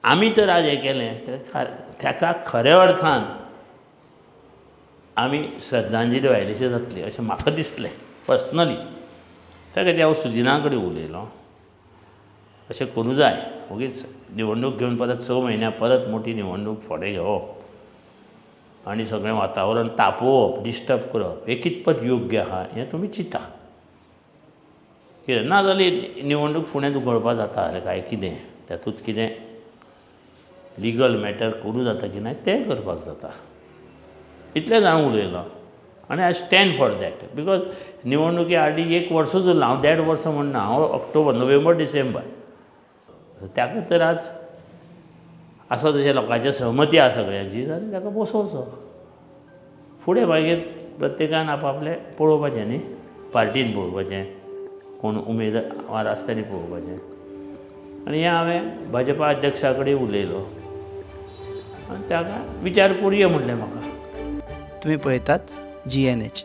आमी तर आज हें केलें ताका खऱ्या अर्थान आमी श्रद्धांजली व्हायलीशी जातली अशें म्हाका दिसलें पर्सनली. त्या खातीर हांव सुजिना कडेन उलयलों अशें करूं जाय. उगीच निवडणूक घेवन परत 6 म्हयन्या परत मोठी निवडणूक फुडें घेवप आनी सगळें वातावरण तापोवप डिस्टर्ब करप हें कितपत योग्य आहा हें तुमी चिंता. कितें ना जाल्यार निवडणूक फुडें धुकळपाक जाता जाल्यार काय कितें तातूंत कितें लिगल मॅटर करूं जाता की ना तें करपाक जाता. इतलेंच हांव उलयलों आनी I stand for that. Because निवडणुकी हार्डली 1 वर्सूच उरलां. हांव 1.5 वर्सां म्हणना, हांव ऑक्टोबर नोव्हेंबर डिसेंबर ताका तर आज आसा तशें लोकांची सहमती आसा सगळ्यांची जाल्यार ताका बसोवचो. फुडें मागीर प्रत्येकान आपआपलें पळोवपाचें न्ही. पार्टीन पळोवपाचें, कोण उमेदवार आसा तेणी पळोवपाचें. आनी हें हांवें भाजपा अध्यक्षा कडेन उलयलो आनी ताका विचार करुया म्हणलें म्हाका. तुम्ही पळयतात GNH.